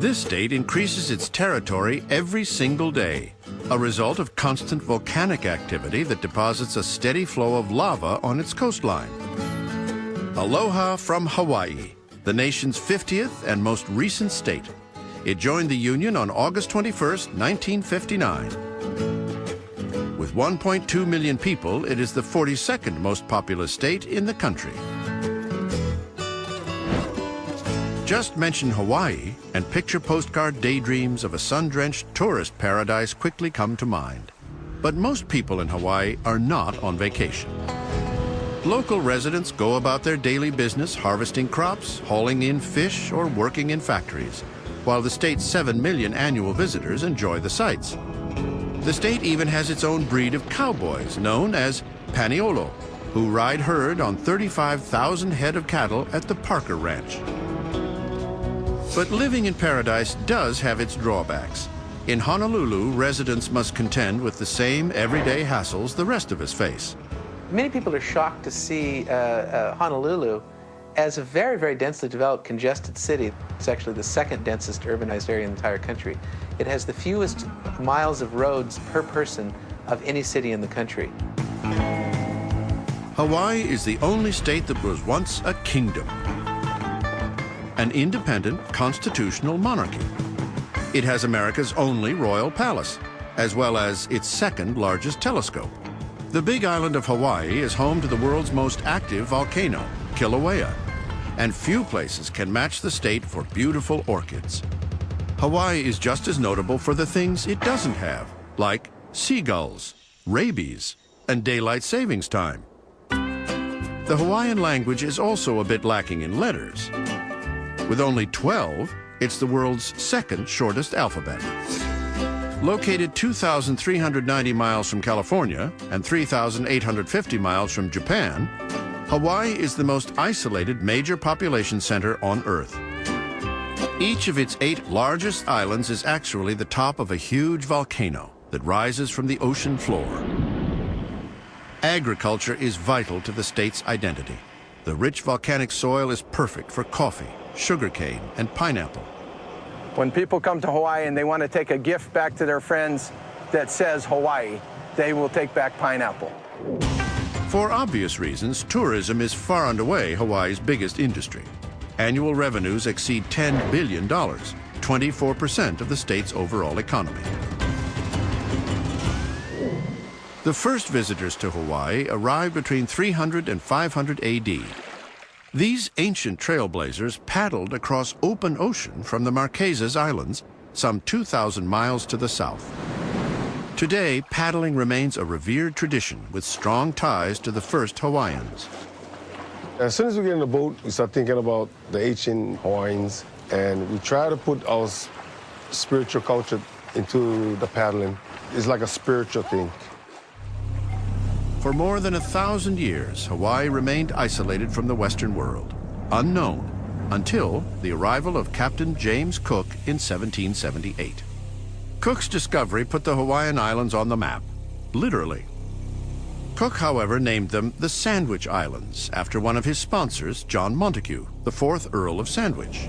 This state increases its territory every single day, a result of constant volcanic activity that deposits a steady flow of lava on its coastline. Aloha from Hawaii, the nation's 50th and most recent state. It joined the Union on August 21st, 1959. With 1.2 million people, it is the 42nd most populous state in the country. Just mention Hawaii, and picture postcard daydreams of a sun-drenched tourist paradise quickly come to mind. But most people in Hawaii are not on vacation. Local residents go about their daily business harvesting crops, hauling in fish, or working in factories, while the state's 7 million annual visitors enjoy the sights. The state even has its own breed of cowboys known as Paniolo, who ride herd on 35,000 head of cattle at the Parker Ranch. But living in paradise does have its drawbacks. In Honolulu, residents must contend with the same everyday hassles the rest of us face. Many people are shocked to see Honolulu as a very, very densely developed, congested city. It's actually the second densest urbanized area in the entire country. It has the fewest miles of roads per person of any city in the country. Hawaii is the only state that was once a kingdom, an independent constitutional monarchy. It has America's only royal palace, as well as its second largest telescope. The Big Island of Hawaii is home to the world's most active volcano, Kilauea, and few places can match the state for beautiful orchids. Hawaii is just as notable for the things it doesn't have, like seagulls, rabies, and daylight savings time. The Hawaiian language is also a bit lacking in letters. With only 12, it's the world's second shortest alphabet. Located 2,390 miles from California and 3,850 miles from Japan, Hawaii is the most isolated major population center on Earth. Each of its 8 largest islands is actually the top of a huge volcano that rises from the ocean floor. Agriculture is vital to the state's identity. The rich volcanic soil is perfect for coffee, sugarcane, and pineapple. When people come to Hawaii and they want to take a gift back to their friends that says Hawaii, they will take back pineapple. For obvious reasons, tourism is far and away Hawaii's biggest industry. Annual revenues exceed $10 billion, 24% of the state's overall economy. The first visitors to Hawaii arrived between 300 and 500 AD. These ancient trailblazers paddled across open ocean from the Marquesas Islands, some 2,000 miles to the south. Today, paddling remains a revered tradition with strong ties to the first Hawaiians. As soon as we get in the boat, we start thinking about the ancient Hawaiians, and we try to put our spiritual culture into the paddling. It's like a spiritual thing. For more than 1,000 years, Hawaii remained isolated from the Western world, unknown, until the arrival of Captain James Cook in 1778. Cook's discovery put the Hawaiian Islands on the map, literally. Cook, however, named them the Sandwich Islands, after one of his sponsors, John Montagu, the 4th Earl of Sandwich.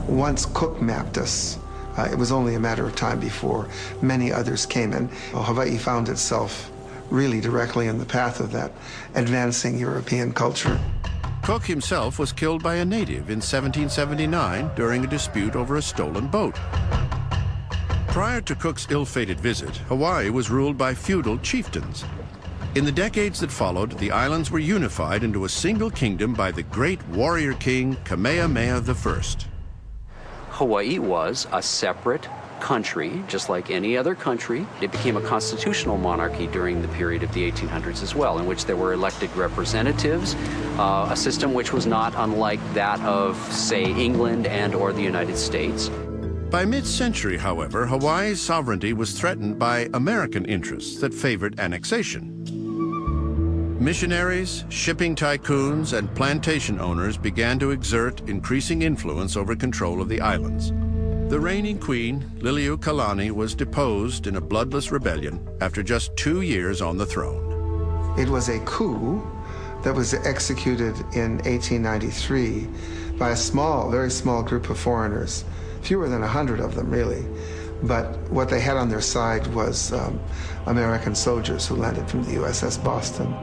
Once Cook mapped us, it was only a matter of time before many others came in. Hawaii found itself really directly in the path of that advancing European culture. Cook himself was killed by a native in 1779 during a dispute over a stolen boat. Prior to Cook's ill-fated visit, Hawaii was ruled by feudal chieftains. In the decades that followed, the islands were unified into a single kingdom by the great warrior king Kamehameha I. Hawaii was a separate country, just like any other country. It became a constitutional monarchy during the period of the 1800s as well, in which there were elected representatives, a system which was not unlike that of, say, England and or the United States. By mid-century, however, Hawaii's sovereignty was threatened by American interests that favored annexation. Missionaries, shipping tycoons, and plantation owners began to exert increasing influence over control of the islands. The reigning queen, Liliuokalani, was deposed in a bloodless rebellion after just 2 years on the throne. It was a coup that was executed in 1893 by a small, very small group of foreigners fewer than 100 of them, really. But what they had on their side was American soldiers who landed from the USS Boston.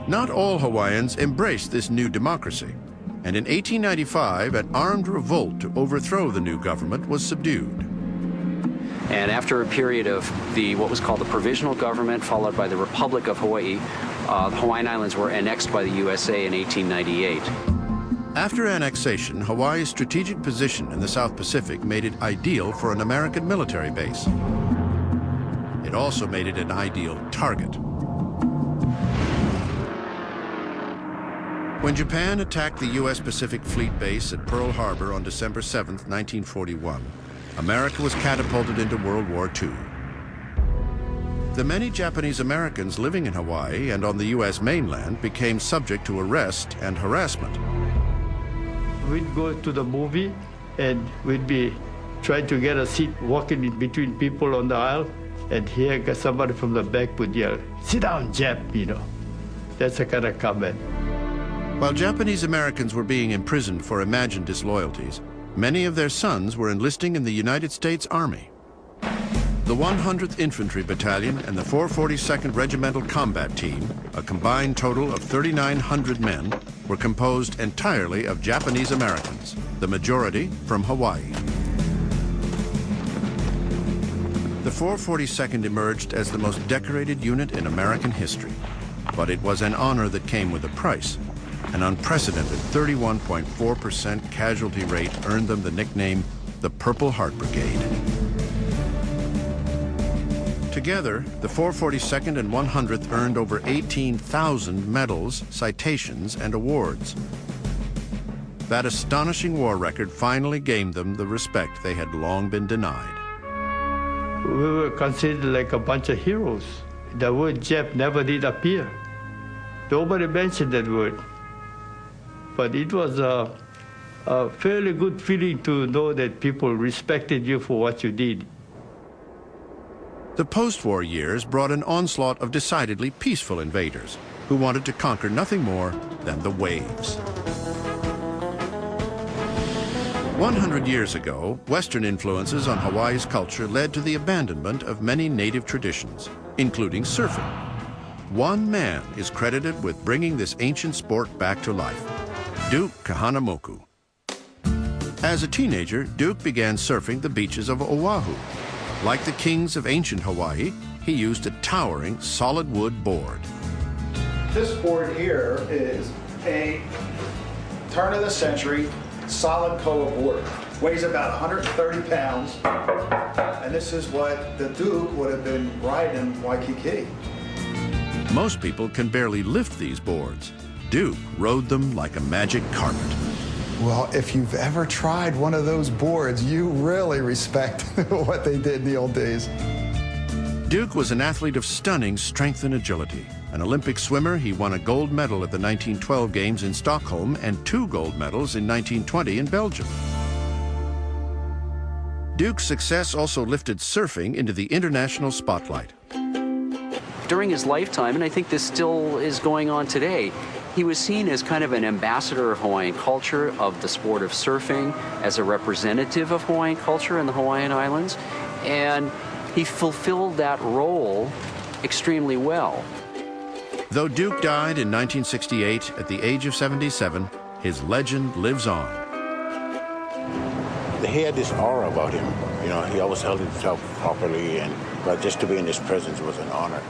Not all Hawaiians embraced this new democracy, and in 1895, an armed revolt to overthrow the new government was subdued. And after a period of what was called the Provisional Government, followed by the Republic of Hawaii, the Hawaiian Islands were annexed by the USA in 1898. After annexation, Hawaii's strategic position in the South Pacific made it ideal for an American military base. It also made it an ideal target. When Japan attacked the U.S. Pacific Fleet base at Pearl Harbor on December 7, 1941, America was catapulted into World War II. The many Japanese Americans living in Hawaii and on the U.S. mainland became subject to arrest and harassment. We'd go to the movie and we'd be trying to get a seat, walking in between people on the aisle, and here somebody from the back would yell, "Sit down, Jap," you know. That's the kind of comment. While Japanese Americans were being imprisoned for imagined disloyalties, many of their sons were enlisting in the United States Army. The 100th Infantry Battalion and the 442nd Regimental Combat Team, a combined total of 3,900 men, were composed entirely of Japanese Americans, the majority from Hawaii. The 442nd emerged as the most decorated unit in American history, but it was an honor that came with a price. An unprecedented 31.4% casualty rate earned them the nickname the Purple Heart Brigade. Together, the 442nd and 100th earned over 18,000 medals, citations, and awards. That astonishing war record finally gained them the respect they had long been denied. We were considered like a bunch of heroes. The word Jap never did appear. Nobody mentioned that word. But it was a fairly good feeling to know that people respected you for what you did. The post-war years brought an onslaught of decidedly peaceful invaders who wanted to conquer nothing more than the waves. 100 years ago, Western influences on Hawaii's culture led to the abandonment of many native traditions, including surfing. One man is credited with bringing this ancient sport back to life: Duke Kahanamoku. As a teenager, Duke began surfing the beaches of Oahu. Like the kings of ancient Hawaii, he used a towering solid wood board. This board here is a turn-of-the-century solid koa board. Weighs about 130 pounds, and this is what the Duke would have been riding in Waikiki. Most people can barely lift these boards. Duke rode them like a magic carpet. Well, if you've ever tried one of those boards, you really respect what they did in the old days. Duke was an athlete of stunning strength and agility. An Olympic swimmer, he won a gold medal at the 1912 Games in Stockholm and 2 gold medals in 1920 in Belgium. Duke's success also lifted surfing into the international spotlight. During his lifetime, and I think this still is going on today, he was seen as kind of an ambassador of Hawaiian culture, of the sport of surfing, as a representative of Hawaiian culture in the Hawaiian Islands, and he fulfilled that role extremely well. Though Duke died in 1968 at the age of 77, his legend lives on. He had this aura about him. You know, he always held himself properly, but just to be in his presence was an honor.